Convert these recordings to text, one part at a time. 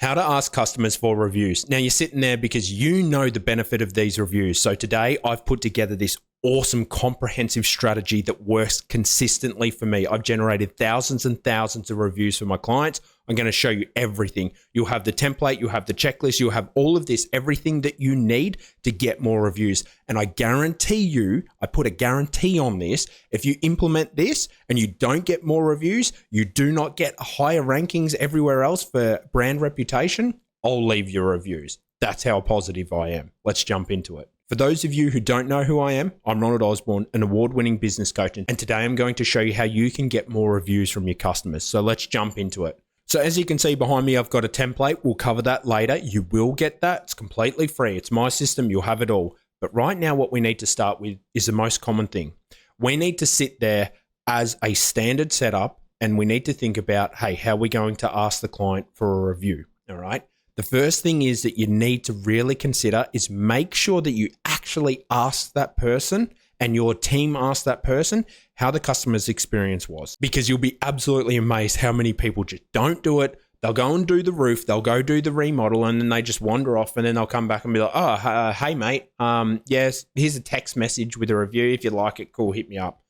How to ask customers for reviews. Now you're sitting there because you know the benefit of these reviews. So today I've put together this awesome comprehensive strategy that works consistently for me. I've generated thousands and thousands of reviews for my clients. I'm going to show you everything. You'll have the template, you'll have the checklist, you'll have all of this, everything that you need to get more reviews. And I guarantee you, I put a guarantee on this, if you implement this and you don't get more reviews, you do not get higher rankings everywhere else for brand reputation, I'll leave your reviews. That's how positive I am. Let's jump into it. For those of you who don't know who I am, I'm Ronald Osborne, an award-winning business coach, and today I'm going to show you how you can get more reviews from your customers. So let's jump into it. So as you can see behind me, I've got a template. We'll cover that later. You will get that. It's completely free. It's my system. You'll have it all. But right now, what we need to start with is the most common thing. We need to sit there as a standard setup, and we need to think about, hey, how are we going to ask the client for a review? All right. The first thing is that you need to really consider is make sure that you actually ask that person and your team ask that person how the customer's experience was, because you'll be absolutely amazed how many people just don't do it. They'll go and do the roof, they'll go do the remodel, and then they just wander off, and then they'll come back and be like, oh, hey mate, yes, here's a text message with a review. If you like it, cool, hit me up.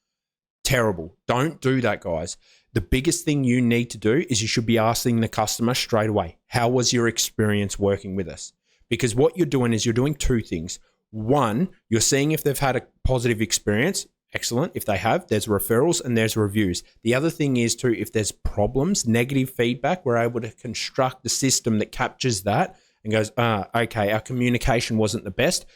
Terrible. Don't do that, guys. The biggest thing you need to do is you should be asking the customer straight away, how was your experience working with us? Because what you're doing is you're doing two things. One, you're seeing if they've had a positive experience. Excellent. If they have, there's referrals and there's reviews. The other thing is too, if there's problems, negative feedback, we're able to construct the system that captures that and goes, okay, our communication wasn't the best.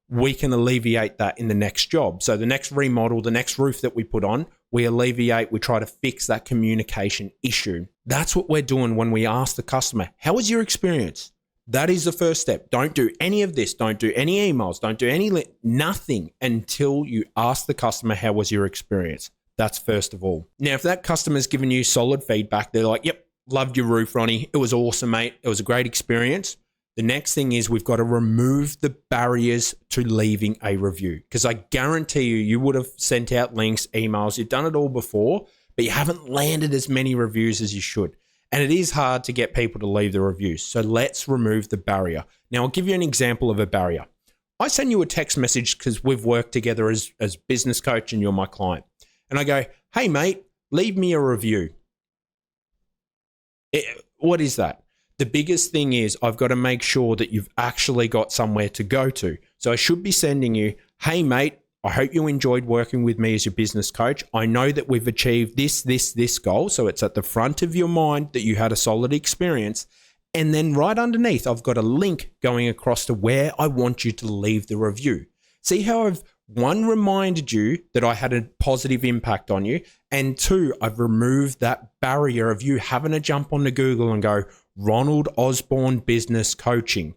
We can alleviate that in the next job. So the next remodel, the next roof that we put on, we try to fix that communication issue. That's what we're doing when we ask the customer, how was your experience? That is the first step. Don't do any of this. Don't do any emails. Don't do nothing until you ask the customer, how was your experience? That's first of all. Now, if that customer's given you solid feedback, they're like, yep, loved your roof, Ronnie. It was awesome, mate. It was a great experience. The next thing is we've got to remove the barriers to leaving a review, because I guarantee you would have sent out links, emails, you've done it all before, but you haven't landed as many reviews as you should. And it is hard to get people to leave the reviews. So let's remove the barrier. Now, I'll give you an example of a barrier. I send you a text message because we've worked together as business coach and you're my client. And I go, hey, mate, leave me a review. What is that? The biggest thing is I've got to make sure that you've actually got somewhere to go to. So I should be sending you, hey, mate, I hope you enjoyed working with me as your business coach. I know that we've achieved this goal. So it's at the front of your mind that you had a solid experience. And then right underneath, I've got a link going across to where I want you to leave the review. See how I've, one, reminded you that I had a positive impact on you. And two, I've removed that barrier of you having to jump onto Google and go, Ronald Osborne Business Coaching.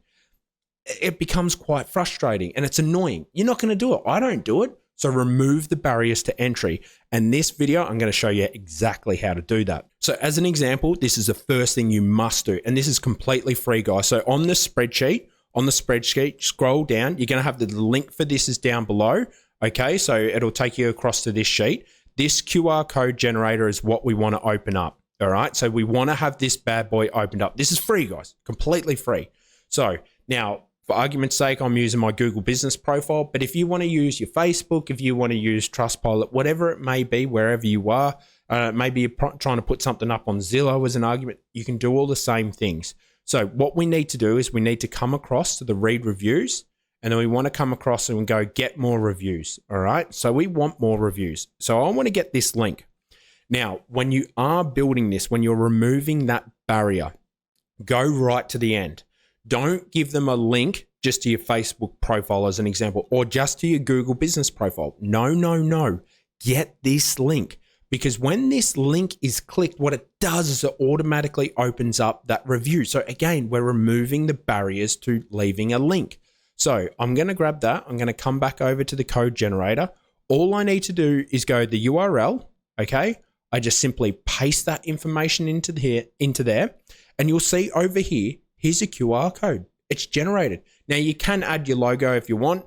It becomes quite frustrating and it's annoying. You're not going to do it. I don't do it. So remove the barriers to entry. And this video, I'm going to show you exactly how to do that. So as an example, this is the first thing you must do. And this is completely free, guys. So on the spreadsheet, scroll down. You're going to have the link for this is down below. Okay, so it'll take you across to this sheet. This QR code generator is what we want to open up. All right, so we want to have this bad boy opened up. This is free, guys, completely free. So now, for argument's sake, I'm using my Google business profile, but if you want to use your Facebook, if you want to use Trustpilot, whatever it may be, wherever you are, maybe you're trying to put something up on Zillow as an argument, you can do all the same things. So what we need to do is we need to come across to the read reviews, and then we want to come across and go get more reviews. All right, so we want more reviews. So I want to get this link. Now, when you are building this, when you're removing that barrier, go right to the end. Don't give them a link just to your Facebook profile as an example, or just to your Google business profile. No. Get this link, because when this link is clicked, what it does is it automatically opens up that review. So again, we're removing the barriers to leaving a link. So I'm going to grab that. I'm going to come back over to the code generator. All I need to do is go to the URL. Okay. I just simply paste that information into there, and you'll see over here, here's a QR code. It's generated. Now you can add your logo if you want.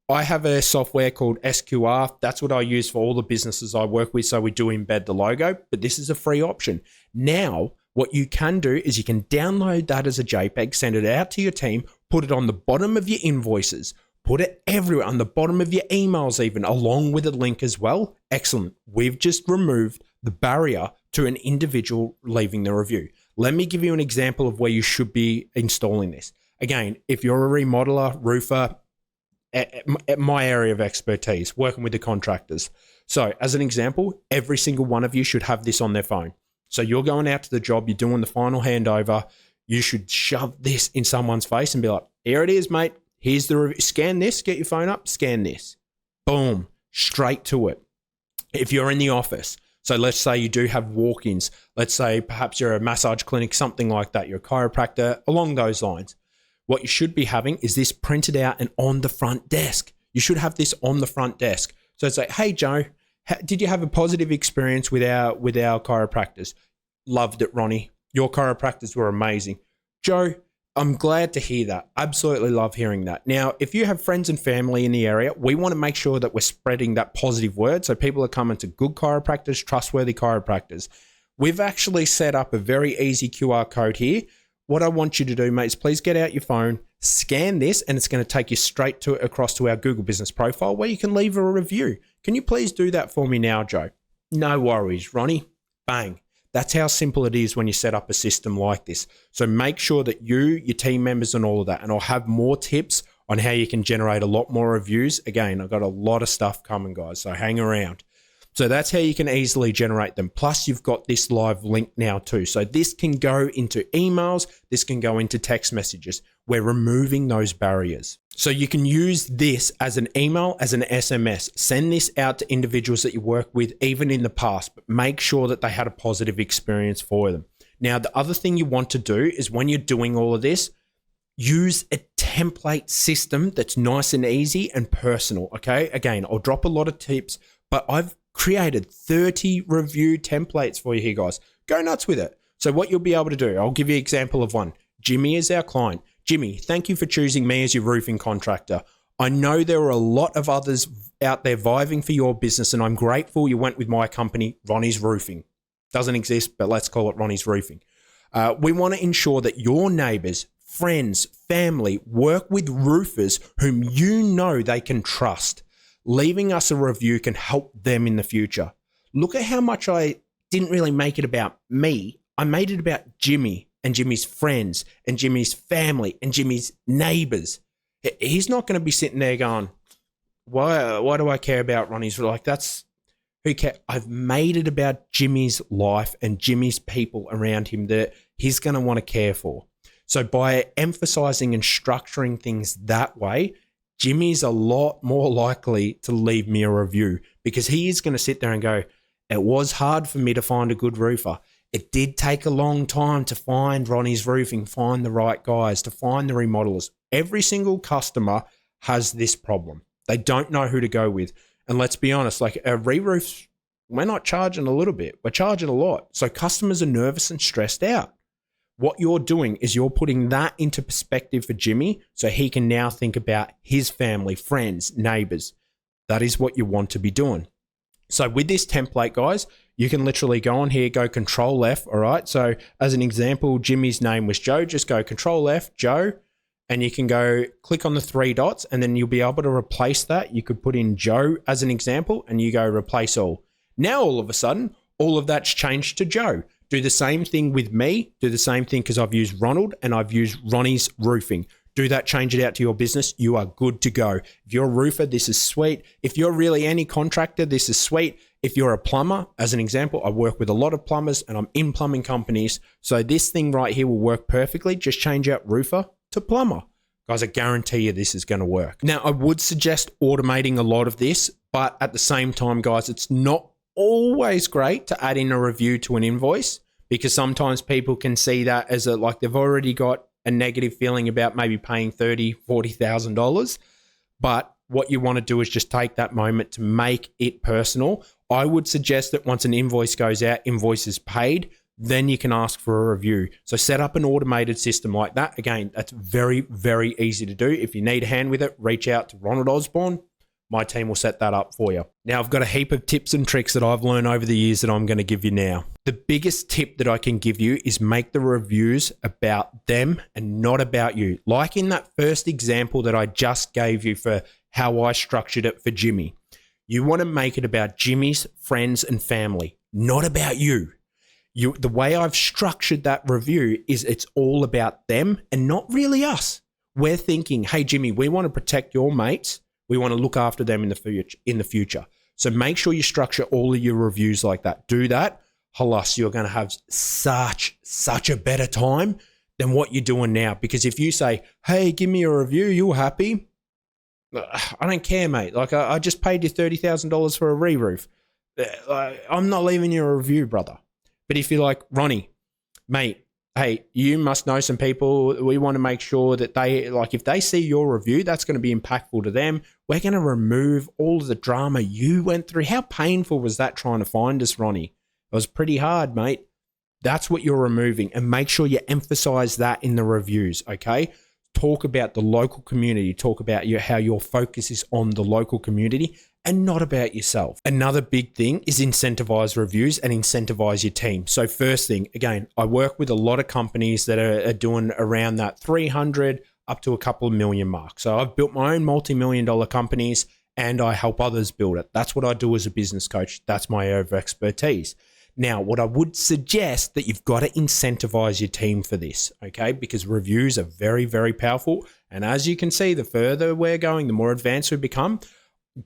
I have a software called SQR. That's what I use for all the businesses I work with. So we do embed the logo, but this is a free option. Now, What you can do is you can download that as a JPEG, send it out to your team, put it on the bottom of your invoices, put it everywhere, on the bottom of your emails even, along with a link as well. Excellent. We've just removed the barrier to an individual leaving the review. Let me give you an example of where you should be installing this. Again, if you're a remodeler, roofer, at my area of expertise, working with the contractors. So as an example, every single one of you should have this on their phone. So you're going out to the job, you're doing the final handover, you should shove this in someone's face and be like, here it is, mate. Here's the review. Scan this, get your phone up, scan this. Boom, straight to it. If you're in the office, so let's say you do have walk-ins, let's say perhaps you're a massage clinic, something like that, you're a chiropractor, along those lines. What you should be having is this printed out and on the front desk. You should have this on the front desk. So it's like, hey, Joe, did you have a positive experience with our chiropractors? Loved it, Ronnie. Your chiropractors were amazing. Joe, I'm glad to hear that. Absolutely love hearing that. Now, if you have friends and family in the area, we want to make sure that we're spreading that positive word so people are coming to good chiropractors, trustworthy chiropractors. We've actually set up a very easy QR code here. What I want you to do, mate, is please get out your phone, scan this, and it's going to take you straight across to our Google Business profile where you can leave a review. Can you please do that for me now, Joe? No worries, Ronnie. Bang. That's how simple it is when you set up a system like this. So make sure that you, your team members, and all of that, and I'll have more tips on how you can generate a lot more reviews. Again, I've got a lot of stuff coming, guys, so hang around. So that's how you can easily generate them. Plus, you've got this live link now too. So this can go into emails. This can go into text messages. We're removing those barriers. So you can use this as an email, as an SMS. Send this out to individuals that you work with, even in the past, but make sure that they had a positive experience for them. Now, the other thing you want to do is when you're doing all of this, use a template system that's nice and easy and personal, okay? Again, I'll drop a lot of tips, but I've created 30 review templates for you here, guys. Go nuts with it. So what you'll be able to do, I'll give you an example of one. Jimmy is our client. Jimmy, thank you for choosing me as your roofing contractor. I know there are a lot of others out there vying for your business, and I'm grateful you went with my company, Ronnie's Roofing. Doesn't exist, but let's call it Ronnie's Roofing. We want to ensure that your neighbors, friends, family work with roofers whom you know they can trust. Leaving us a review can help them in the future. Look at how much I didn't really make it about me. I made it about Jimmy and Jimmy's friends and Jimmy's family and Jimmy's neighbors. He's not going to be sitting there going, why do I care about Ronnie's? Like, that's who cares? I've made it about Jimmy's life and Jimmy's people around him that he's going to want to care for. So by emphasizing and structuring things that way, Jimmy's a lot more likely to leave me a review because he is going to sit there and go, it was hard for me to find a good roofer. It did take a long time to find Ronnie's Roofing, find the right guys, to find the remodelers. Every single customer has this problem. They don't know who to go with. And let's be honest, like a re-roof, we're not charging a little bit. We're charging a lot. So customers are nervous and stressed out. What you're doing is you're putting that into perspective for Jimmy so he can now think about his family, friends, neighbors. That is what you want to be doing. So with this template, guys, you can literally go on here, go Control F, all right? So as an example, Jimmy's name was Joe. Just go Control F, Joe, and you can go click on the 3 dots, and then you'll be able to replace that. You could put in Joe as an example, and you go replace all. Now, all of a sudden, all of that's changed to Joe. Do the same thing with me. Do the same thing because I've used Ronald and I've used Ronnie's Roofing. Do that, change it out to your business. You are good to go. If you're a roofer, this is sweet. If you're really any contractor, this is sweet. If you're a plumber, as an example, I work with a lot of plumbers and I'm in plumbing companies. So this thing right here will work perfectly. Just change out roofer to plumber. Guys, I guarantee you this is going to work. Now, I would suggest automating a lot of this, but at the same time, guys, it's not always great to add in a review to an invoice because sometimes people can see that as like they've already got a negative feeling about maybe paying $30,000, $40,000. But what you want to do is just take that moment to make it personal. I would suggest that once an invoice goes out, invoice is paid, then you can ask for a review. So set up an automated system like that. Again, that's very, very easy to do. If you need a hand with it, reach out to Ronald Osborne. My team will set that up for you. Now, I've got a heap of tips and tricks that I've learned over the years that I'm going to give you now. The biggest tip that I can give you is make the reviews about them and not about you. Like in that first example that I just gave you for how I structured it for Jimmy. You want to make it about Jimmy's friends and family, not about you. The way I've structured that review is it's all about them and not really us. We're thinking, hey, Jimmy, we want to protect your mates. We want to look after them in the future. So make sure you structure all of your reviews like that. Do that. Halas, you're going to have such a better time than what you're doing now. Because if you say, hey, give me a review, you're happy. I don't care, mate. Like, I just paid you $30,000 for a re-roof. I'm not leaving you a review, brother. But if you're like, Ronnie, mate, hey, you must know some people. We want to make sure that they, like, if they see your review, that's going to be impactful to them. We're going to remove all of the drama you went through. How painful was that trying to find us, Ronnie? It was pretty hard, mate. That's what you're removing. And make sure you emphasize that in the reviews, okay? Talk about the local community. Talk about how your focus is on the local community and not about yourself. Another big thing is incentivize reviews and incentivize your team. So first thing, again, I work with a lot of companies that are doing around that 300 up to a couple of million mark. So I've built my own multi-million-dollar companies and I help others build it. That's what I do as a business coach. That's my area of expertise. Now, what I would suggest that you've got to incentivize your team for this, okay? Because reviews are very, very powerful. And as you can see, the further we're going, the more advanced we become.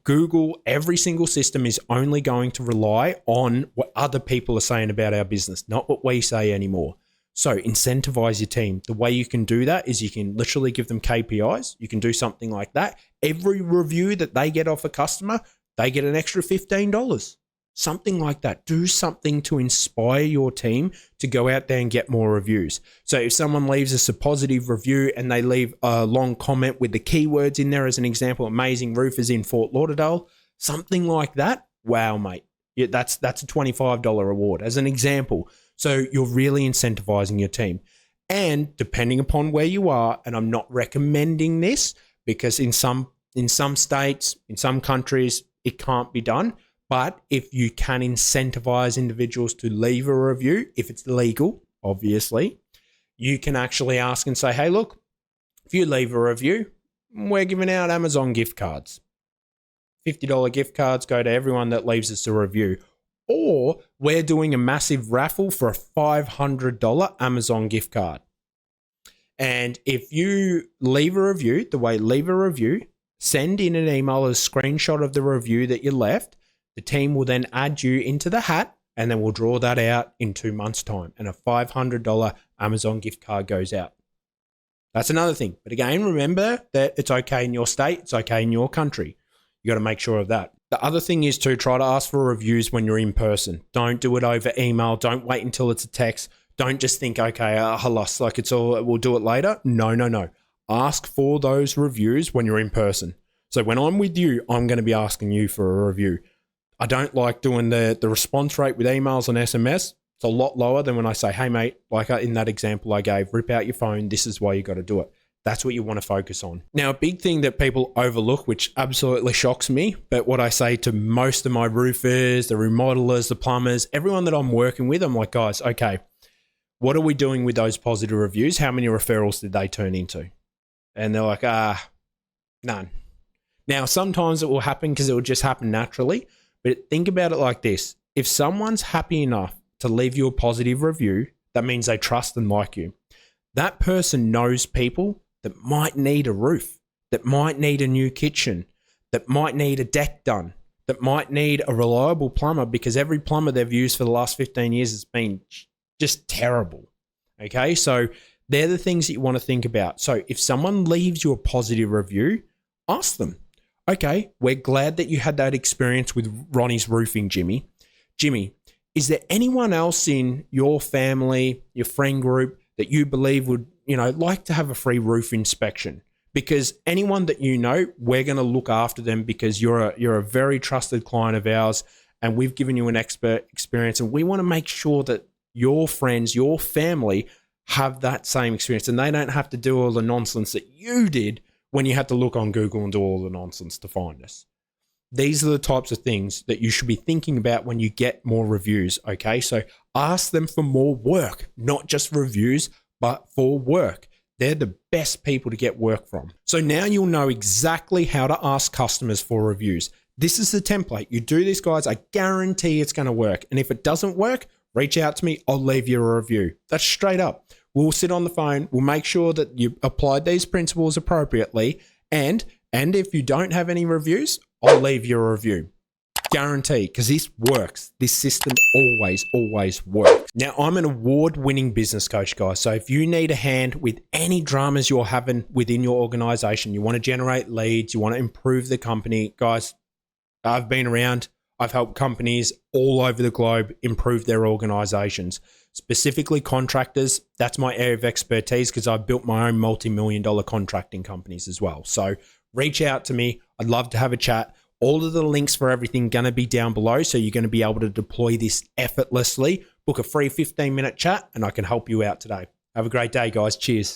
Google, every single system is only going to rely on what other people are saying about our business, not what we say anymore. So incentivize your team. The way you can do that is you can literally give them KPIs. You can do something like that. Every review that they get off a customer, they get an extra $15. Something like that. Do something to inspire your team to go out there and get more reviews. So if someone leaves us a positive review and they leave a long comment with the keywords in there, as an example, amazing roofers in Fort Lauderdale, something like that. Wow, mate. Yeah, that's a $25 reward as an example. So you're really incentivizing your team. And depending upon where you are, and I'm not recommending this because in some states, in some countries, it can't be done. But if you can incentivize individuals to leave a review, if it's legal, obviously, you can actually ask and say, hey, look, if you leave a review, we're giving out Amazon gift cards. $50 gift cards go to everyone that leaves us a review. Or we're doing a massive raffle for a $500 Amazon gift card. And if you leave a review, leave a review, send in an email, a screenshot of the review that you left. The team will then add you into the hat and then we'll draw that out in 2 months' time. And a $500 Amazon gift card goes out. That's another thing. But again, remember that it's okay in your state. It's okay in your country. You got to make sure of that. The other thing is to try to ask for reviews when you're in person. Don't do it over email. Don't wait until it's a text. Don't just think, okay, halas, like it's all, we'll do it later. No. Ask for those reviews when you're in person. So when I'm with you, I'm going to be asking you for a review. I don't like doing the response rate with emails and SMS. It's a lot lower than when I say, hey, mate, like in that example I gave, rip out your phone. This is why you got to do it. That's what you want to focus on. Now, a big thing that people overlook, which absolutely shocks me, but what I say to most of my roofers, the remodelers, the plumbers, everyone that I'm working with, I'm like, guys, okay, what are we doing with those positive reviews? How many referrals did they turn into? And they're like, none. Now, sometimes it will happen because it will just happen naturally. But think about it like this. If someone's happy enough to leave you a positive review, that means they trust and like you. That person knows people that might need a roof, that might need a new kitchen, that might need a deck done, that might need a reliable plumber because every plumber they've used for the last 15 years has been just terrible. Okay, so they're the things that you want to think about. So if someone leaves you a positive review, ask them. Okay, we're glad that you had that experience with Ronnie's roofing, Jimmy. Jimmy, is there anyone else in your family, your friend group that you believe would, like to have a free roof inspection? Because anyone that you know, we're going to look after them because you're a very trusted client of ours and we've given you an expert experience and we want to make sure that your friends, your family have that same experience and they don't have to do all the nonsense that you did when you had to look on Google and do all the nonsense to find us. These are the types of things that you should be thinking about when you get more reviews, okay? So ask them for more work, not just reviews, but for work. They're the best people to get work from. So now you'll know exactly how to ask customers for reviews. This is the template. You do this, guys. I guarantee it's going to work. And if it doesn't work, reach out to me. I'll leave you a review. That's straight up. We'll sit on the phone. We'll make sure that you applied these principles appropriately. And if you don't have any reviews, I'll leave you a review. Guarantee, because this works. This system always works. Now, I'm an award-winning business coach, guys. So if you need a hand with any dramas you're having within your organization, you want to generate leads, you want to improve the company, guys, I've been around. I've helped companies all over the globe improve their organizations, specifically contractors. That's my area of expertise because I've built my own multi-million-dollar contracting companies as well. So reach out to me. I'd love to have a chat. All of the links for everything going to be down below. So you're going to be able to deploy this effortlessly. Book a free 15-minute chat and I can help you out today. Have a great day, guys. Cheers.